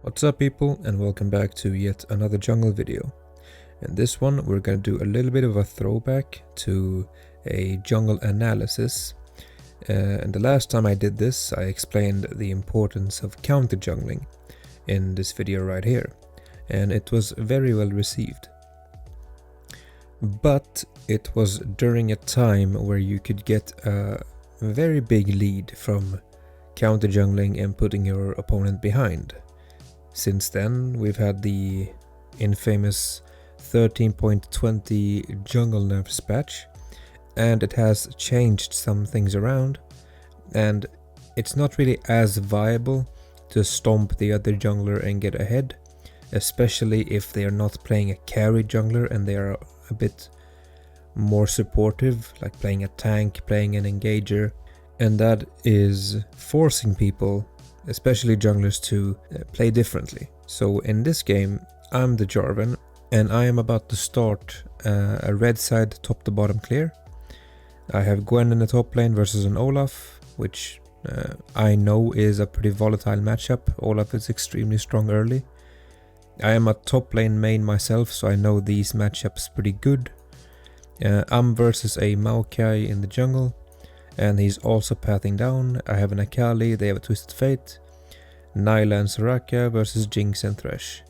What's up people, and welcome back to yet another jungle video. In this one we're going to do a little bit of a throwback to a jungle analysis. And the last time I did this I explained the importance of counter jungling in this video right here, and it was very well received. But it was during a time where you could get a very big lead from counter jungling and putting your opponent behind. Since then, we've had the infamous 13.20 jungle nerfs patch, and it has changed some things around, and it's not really as viable to stomp the other jungler and get ahead, especially if they are not playing a carry jungler and they are a bit more supportive, like playing a tank, playing an engager, and that is forcing people, especially junglers, to play differently. So in this game I'm the Jarvan and I am about to start a red side top to bottom clear. I have Gwen in the top lane versus an Olaf, which I know is a pretty volatile matchup. Olaf is extremely strong early. I am a top lane main myself, so I know these matchups pretty good. I'm versus a Maokai in the jungle, and he's also pathing down. I have an Akali, they have a Twisted Fate, Nyla and Soraka versus Jinx and Thresh.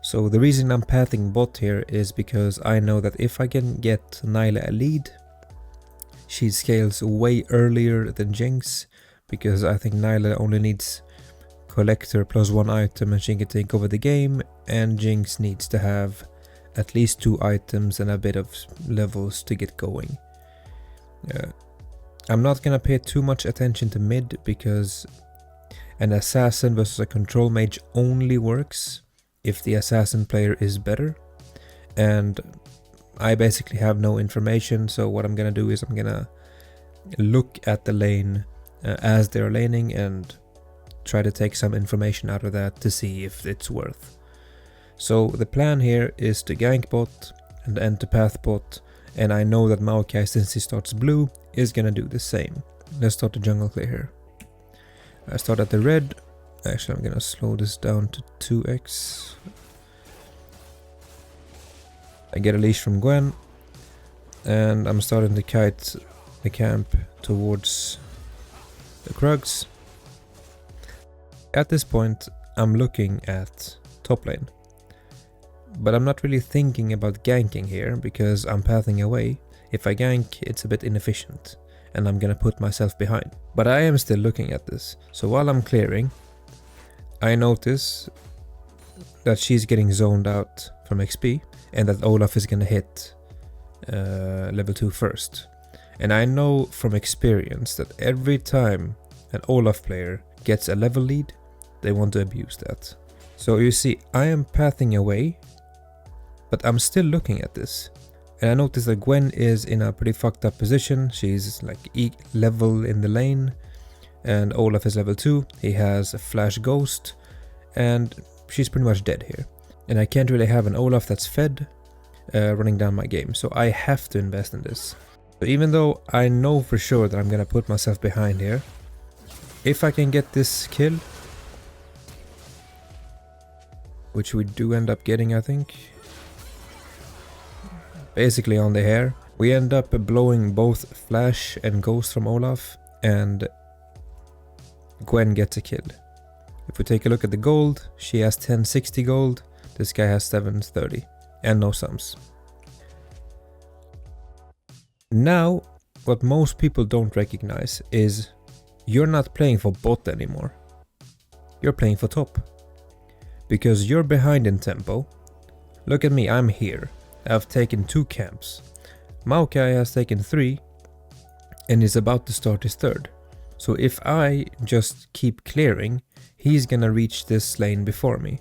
So the reason I'm pathing bot here is because I know that if I can get Nyla a lead, she scales way earlier than Jinx, because I think Nyla only needs Collector plus one item and she can take over the game, and Jinx needs to have at least 2 items and a bit of levels to get going. I'm not gonna pay too much attention to mid, because an assassin versus a control mage only works if the assassin player is better, and I basically have no information. So what I'm gonna do is I'm gonna look at the lane as they're laning and try to take some information out of that to see if it's worth. So the plan here is to gank bot and enter path bot, and I know that Maokai, since he starts blue, is gonna do the same. Let's start the jungle clear here. I start at the red. Actually, I'm gonna slow this down to 2x. I get a leash from Gwen, and I'm starting to kite the camp towards the Krugs. At this point, I'm looking at top lane, but I'm not really thinking about ganking here because I'm pathing away. If I gank, it's a bit inefficient and I'm gonna put myself behind. But I am still looking at this. So while I'm clearing, I notice that she's getting zoned out from XP and that Olaf is gonna hit level 2 first. And I know from experience that every time an Olaf player gets a level lead, they want to abuse that. So you see, I am pathing away, but I'm still looking at this. And I notice that Gwen is in a pretty fucked up position. She's like level in the lane, and Olaf is level 2. He has a flash ghost, and she's pretty much dead here. And I can't really have an Olaf that's fed running down my game, so I have to invest in this. So even though I know for sure that I'm gonna put myself behind here, if I can get this kill, which we do end up getting, I think, basically on the hair, we end up blowing both flash and ghost from Olaf, and Gwen gets a kill. If we take a look at the gold, she has 1060 gold, this guy has 730, and no sums. Now, what most people don't recognize is you're not playing for bot anymore. You're playing for top. Because you're behind in tempo. Look at me, I'm here. I've taken 2 camps. Maokai has taken 3 and is about to start his 3rd. So if I just keep clearing, he's gonna reach this lane before me.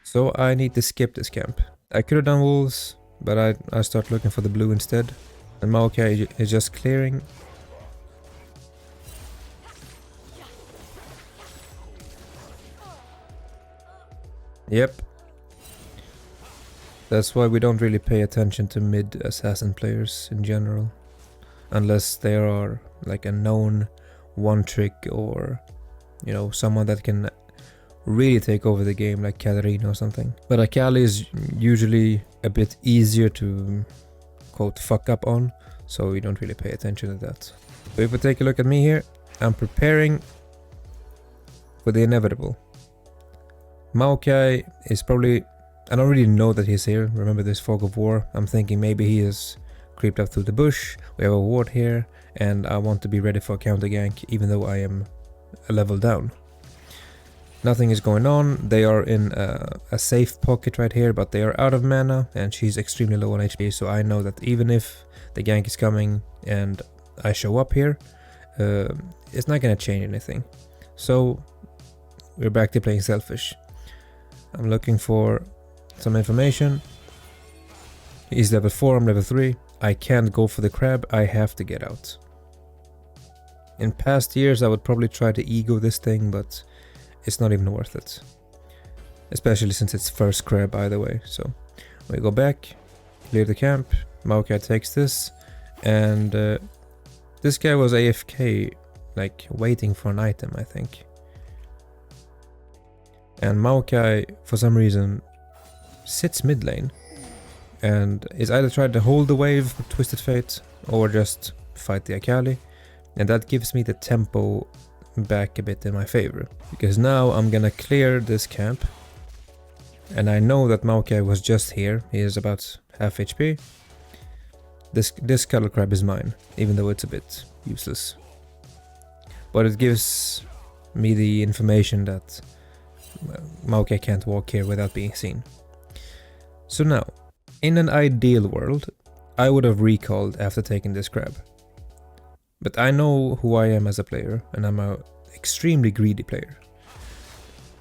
So I need to skip this camp. I could have done wolves, but I start looking for the blue instead. And Maokai is just clearing. Yep. That's why we don't really pay attention to mid assassin players in general. Unless they are like a known one trick, or you know, someone that can really take over the game like Katarina or something. But Akali is usually a bit easier to, quote, fuck up on, so you don't really pay attention to that. But if we take a look at me here, I'm preparing for the inevitable. Maokai is probably... I don't really know that he's here. Remember this fog of war? I'm thinking maybe he is creeped up through the bush. We have a ward here, and I want to be ready for a counter gank, even though I am a level down. Nothing is going on. They are in a safe pocket right here, but they are out of mana, and she's extremely low on HP, so I know that even if the gank is coming and I show up here, it's not gonna change anything. So we're back to playing selfish. I'm looking for some information. He's level 4, I'm level 3. I can't go for the crab, I have to get out. In past years I would probably try to ego this thing, but it's not even worth it. Especially since it's first crab either way. So we go back, clear the camp, Maokai takes this, and this guy was AFK, like waiting for an item, I think. And Maokai, for some reason, sits mid lane and is either trying to hold the wave with Twisted Fate or just fight the Akali, and that gives me the tempo back a bit in my favor, because now I'm gonna clear this camp, and I know that Maokai was just here. He is about half HP. This Color Crab is mine, even though it's a bit useless, but it gives me the information that Maokai can't walk here without being seen. So now, in an ideal world, I would have recalled after taking this crab. But I know who I am as a player, and I'm an extremely greedy player.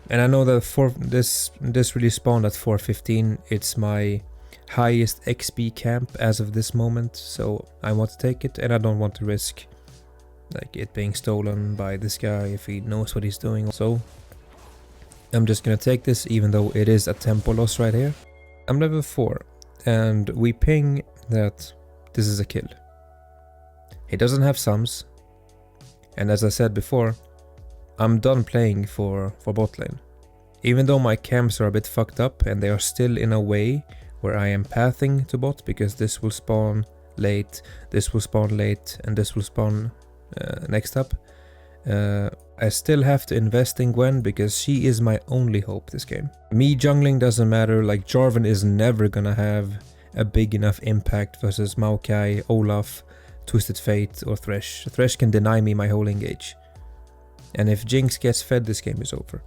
And I know that this really spawned at 415. It's my highest XP camp as of this moment, so I want to take it, and I don't want to risk like it being stolen by this guy if he knows what he's doing. So I'm just gonna take this, even though it is a tempo loss right here. I'm level 4, and we ping that this is a kill. He doesn't have sums, and as I said before, I'm done playing for bot lane. Even though my camps are a bit fucked up, and they are still in a way where I am pathing to bot, because this will spawn late, this will spawn late, and this will spawn next up. I still have to invest in Gwen, because she is my only hope this game. Me jungling doesn't matter, like Jarvan is never gonna have a big enough impact versus Maokai, Olaf, Twisted Fate or Thresh. Thresh can deny me my whole engage. And if Jinx gets fed, this game is over.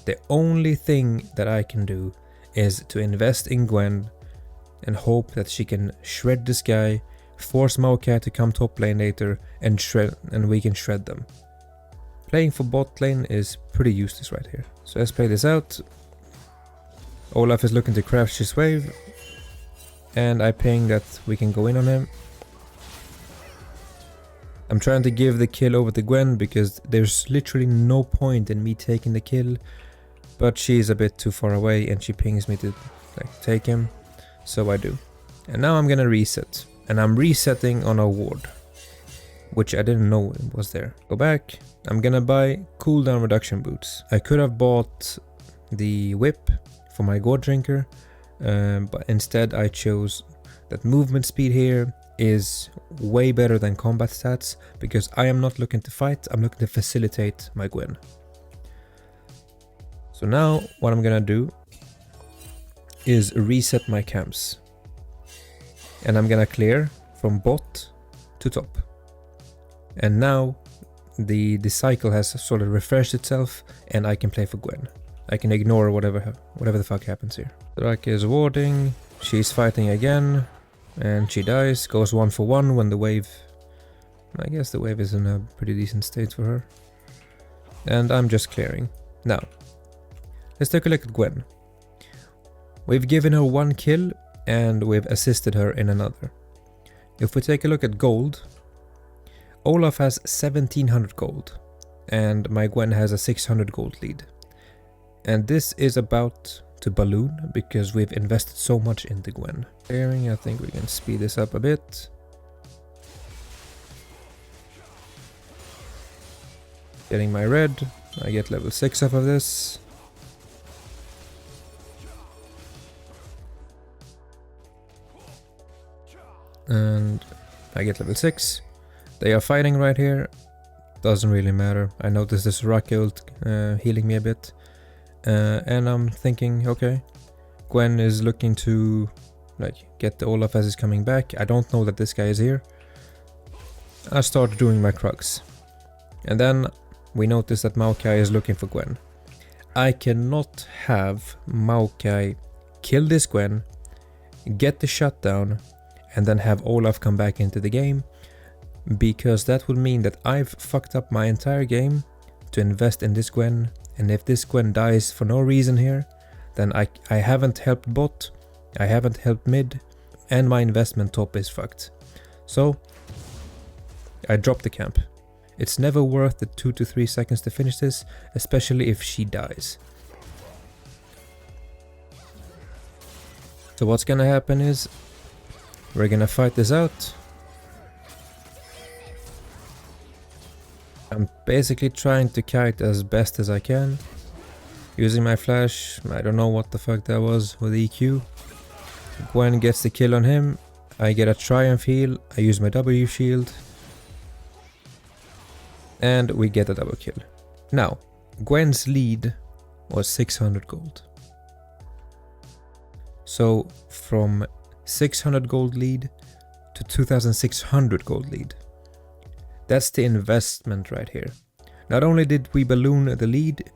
The only thing that I can do is to invest in Gwen and hope that she can shred this guy, force Maokai to come top lane later, and we can shred them. Playing for bot lane is pretty useless right here. So let's play this out. Olaf is looking to crash his wave, and I ping that we can go in on him. I'm trying to give the kill over to Gwen, because there's literally no point in me taking the kill, but she's a bit too far away and she pings me to like take him, so I do. And now I'm gonna reset, and I'm resetting on a ward, which I didn't know was there. Go back. I'm gonna buy cooldown reduction boots. I could have bought the whip for my gourd drinker, but instead I chose that movement speed here is way better than combat stats, because I am not looking to fight, I'm looking to facilitate my Gwen. So now what I'm gonna do is reset my camps, and I'm gonna clear from bot to top. And now the cycle has sort of refreshed itself, and I can play for Gwen. I can ignore whatever the fuck happens here. Drake is warding, she's fighting again, and she dies, goes 1 for 1 when the wave... I guess the wave is in a pretty decent state for her. And I'm just clearing. Now, let's take a look at Gwen. We've given her 1 kill, and we've assisted her in another. If we take a look at gold, Olaf has 1700 gold, and my Gwen has a 600 gold lead. And this is about to balloon, because we've invested so much into Gwen. Clearing, I think we can speed this up a bit. Getting my red, I get level 6 off of this. And I get level 6. They are fighting right here. Doesn't really matter. I noticed this rock ult healing me a bit. And I'm thinking, okay, Gwen is looking to like get the Olaf as he's coming back. I don't know that this guy is here. I start doing my Krugs. And then we notice that Maokai is looking for Gwen. I cannot have Maokai kill this Gwen, get the shutdown, and then have Olaf come back into the game, because that would mean that I've fucked up my entire game to invest in this Gwen, and if this Gwen dies for no reason here, then I haven't helped bot, I haven't helped mid, and my investment top is fucked. So I drop the camp. It's never worth the 2 to 3 seconds to finish this, especially if she dies. So what's gonna happen is we're gonna fight this out. I'm basically trying to kite as best as I can. Using my flash, I don't know what the fuck that was with EQ. Gwen gets the kill on him. I get a triumph heal. I use my W shield. And we get a double kill. Now, Gwen's lead was 600 gold. So from 600 gold lead to 2600 gold lead. That's the investment right here. Not only did we balloon the lead,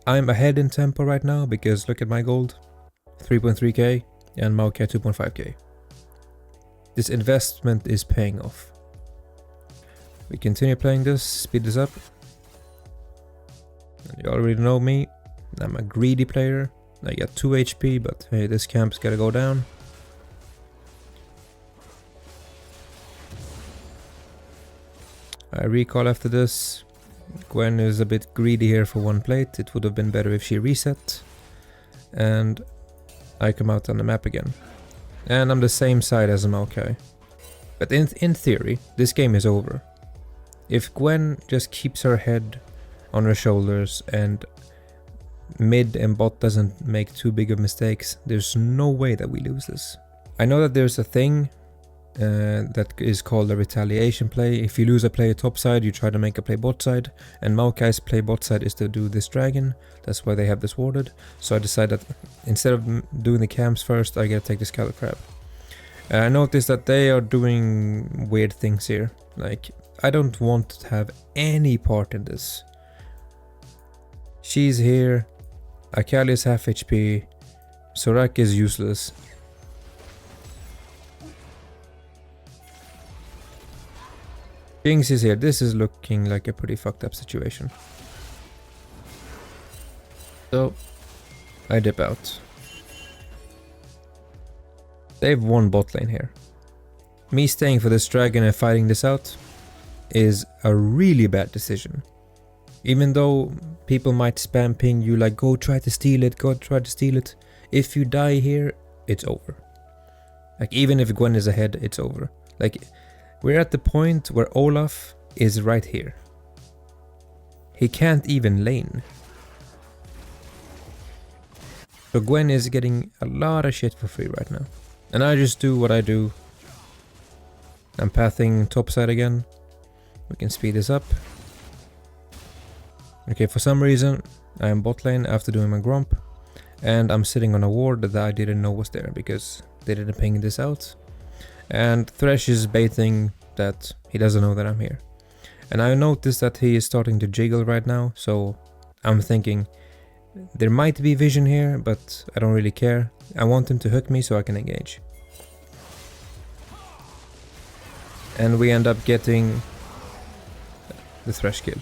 I'm ahead in tempo right now because look at my gold. 3.3k and Maokai 2.5k. This investment is paying off. We continue playing this, speed this up. And you already know me, I'm a greedy player. I got 2 HP, but hey, this camp's gotta go down. I recall after this. Gwen is a bit greedy here for 1 plate. It would have been better if she reset. And I come out on the map again. And I'm the same side as Maokai. But in theory, this game is over. If Gwen just keeps her head on her shoulders and mid and bot doesn't make too big of mistakes, there's no way that we lose this. I know that there's a thing that is called a retaliation play. If you lose a play top side, you try to make a play bot side, and Maokai's play bot side is to do this dragon. That's why they have this warded. So I decided that instead of doing the camps first, I gotta take the Scarlet Crab. I noticed that they are doing weird things here. Like, I don't want to have any part in this. She's here, Akali is half HP, Sorak is useless. Jinx is here. This is looking like a pretty fucked up situation. So, I dip out. They've won bot lane here. Me staying for this dragon and fighting this out is a really bad decision. Even though people might spam ping you like, go try to steal it, go try to steal it. If you die here, it's over. Like, even if Gwen is ahead, it's over. Like, we're at the point where Olaf is right here. He can't even lane. So Gwen is getting a lot of shit for free right now. And I just do what I do. I'm pathing topside again. We can speed this up. Okay, for some reason I am bot lane after doing my grump. And I'm sitting on a ward that I didn't know was there because they didn't ping this out. And Thresh is baiting that he doesn't know that I'm here. And I noticed that he is starting to jiggle right now, so I'm thinking there might be vision here, but I don't really care. I want him to hook me so I can engage. And we end up getting the Thresh kill.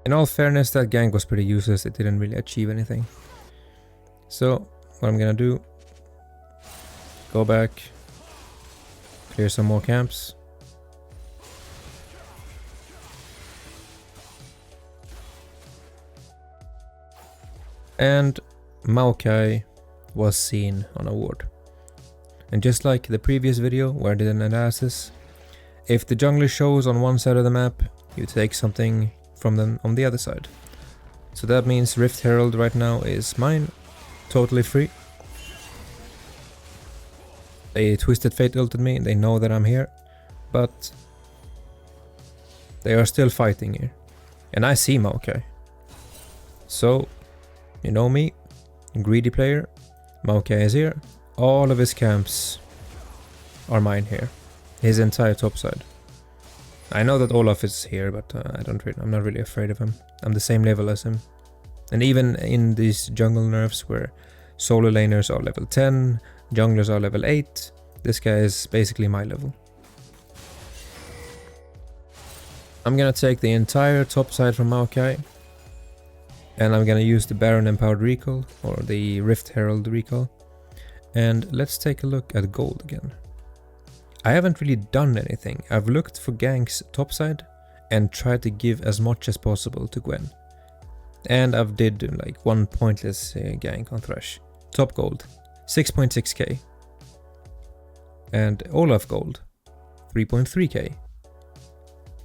In all fairness, that gank was pretty useless, it didn't really achieve anything. So, what I'm gonna do, go back, clear some more camps. And Maokai was seen on a ward. And just like the previous video where I did an analysis, if the jungler shows on one side of the map, you take something from them on the other side. So that means Rift Herald right now is mine, totally free. They Twisted Fate ulted me, they know that I'm here, but they are still fighting here. And I see Maokai. So, you know me, greedy player. Maokai is here. All of his camps are mine here. His entire top side. I know that Olaf is here, but I'm not really afraid of him. I'm the same level as him. And even in these jungle nerfs where solo laners are level 10, junglers are level 8, this guy is basically my level. I'm gonna take the entire top side from Maokai, and I'm gonna use the Baron Empowered Recall, or the Rift Herald Recall. And let's take a look at gold again. I haven't really done anything. I've looked for ganks topside and tried to give as much as possible to Gwen. And I've did like one pointless gank on Thresh. Top gold, 6.6k. And Olaf gold, 3.3k.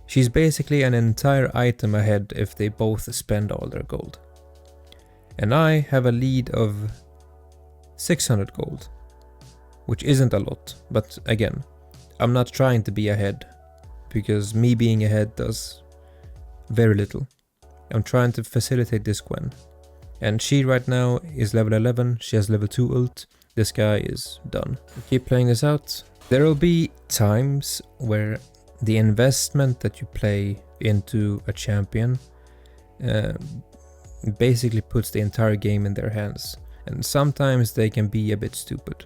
She's basically an entire item ahead if they both spend all their gold. And I have a lead of 600 gold, which isn't a lot, but again, I'm not trying to be ahead, because me being ahead does very little. I'm trying to facilitate this Gwen. And she right now is level 11, she has level 2 ult, this guy is done. Keep playing this out. There will be times where the investment that you play into a champion basically puts the entire game in their hands. And sometimes they can be a bit stupid.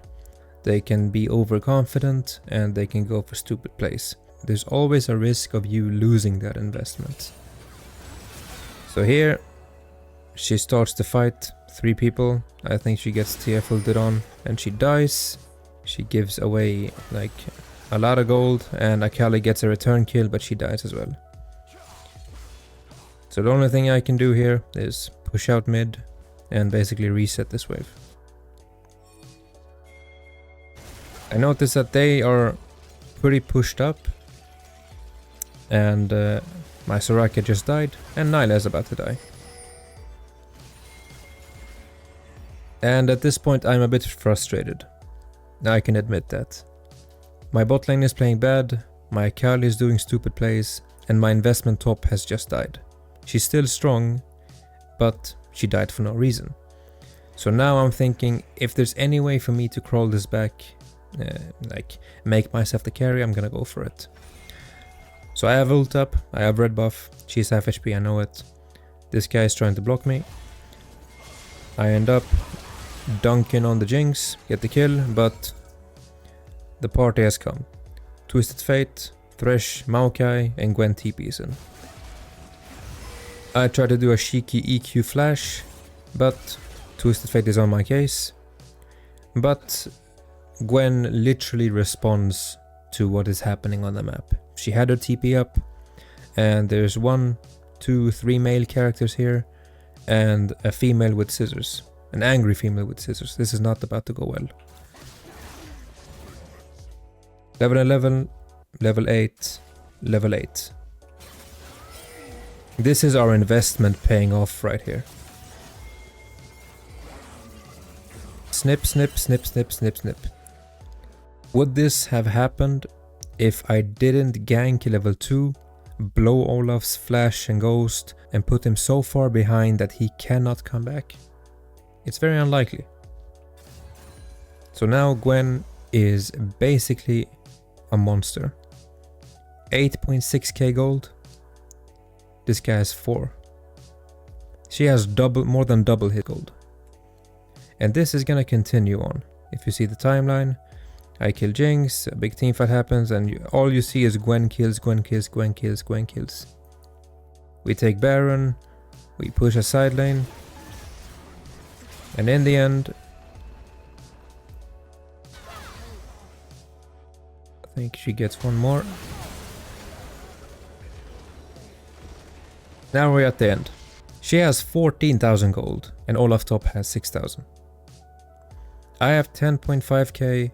They can be overconfident and they can go for stupid plays. There's always a risk of you losing that investment. So here, she starts to fight 3 people. I think she gets TF ulted on and she dies. She gives away like a lot of gold and Akali gets a return kill, but she dies as well. So the only thing I can do here is push out mid and basically reset this wave. I noticed that they are pretty pushed up and my Soraka just died and Nyla is about to die. And at this point I'm a bit frustrated. I can admit that. My bot lane is playing bad, my Akali is doing stupid plays, and my investment top has just died. She's still strong, but she died for no reason. So now I'm thinking, if there's any way for me to crawl this back, like make myself the carry, I'm gonna go for it. So I have ult up, I have red buff, she's half HP, I know it. This guy is trying to block me. I end up dunking on the Jinx, get the kill, but the party has come. Twisted Fate, Thresh, Maokai, and Gwen TPs in. I try to do a cheeky EQ flash, but Twisted Fate is on my case. But Gwen literally responds to what is happening on the map. She had her TP up, and there's 1, 2, 3 male characters here, and a female with scissors. An angry female with scissors. This is not about to go well. Level 11, level 8, level 8. This is our investment paying off right here. Snip, snip, snip, snip, snip, snip. Would this have happened if I didn't gank level 2, blow Olaf's flash and ghost, and put him so far behind that he cannot come back? It's very unlikely. So now Gwen is basically a monster. 8.6k gold. This guy has 4. She has more than double hit gold. And this is gonna continue on. If you see the timeline, I kill Jinx, a big teamfight happens, and all you see is Gwen kills, Gwen kills, Gwen kills, Gwen kills. We take Baron, we push a side lane, and in the end, I think she gets one more. Now we're at the end. She has 14,000 gold and Olaf top has 6,000. I have 10.5k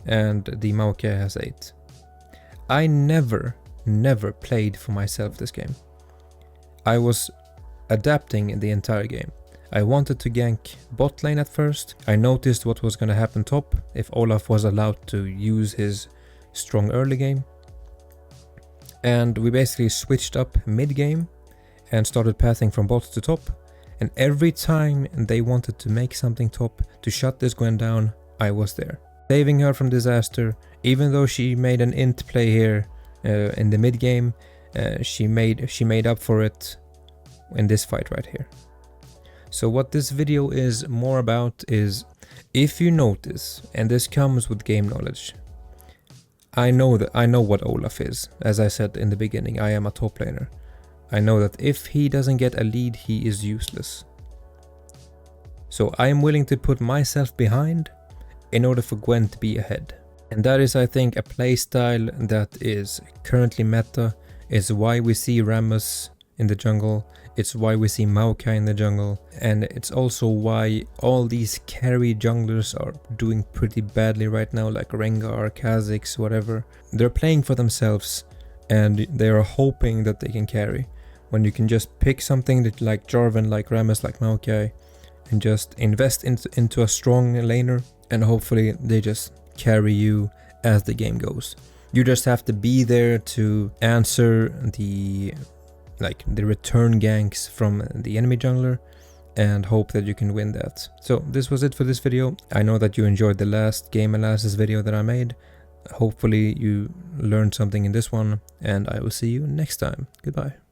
and the Maokai has 8. I never played for myself this game. I was adapting in the entire game. I wanted to gank bot lane at first. I noticed what was going to happen top if Olaf was allowed to use his strong early game. And we basically switched up mid game and started pathing from bot to top. And every time they wanted to make something top to shut this Gwen down, I was there. Saving her from disaster, even though she made an int play here in the mid game, she made up for it in this fight right here. So what this video is more about is, if you notice, and this comes with game knowledge, I know what Olaf is. As I said in the beginning, I am a top laner. I know that if he doesn't get a lead, he is useless. So I am willing to put myself behind in order for Gwen to be ahead. And that is, I think, a playstyle that is currently meta. It's why we see Rammus in the jungle. It's why we see Maokai in the jungle. And it's also why all these carry junglers are doing pretty badly right now, like Rengar, Kha'Zix, whatever. They're playing for themselves and they are hoping that they can carry. When you can just pick something that, like Jarvan, like Rammus, like Maokai, and just invest into a strong laner, and hopefully they just carry you as the game goes. You just have to be there to answer the return ganks from the enemy jungler and hope that you can win that. So this was it for this video. I know that you enjoyed the last game analysis video that I made. Hopefully you learned something in this one, and I will see you next time. Goodbye.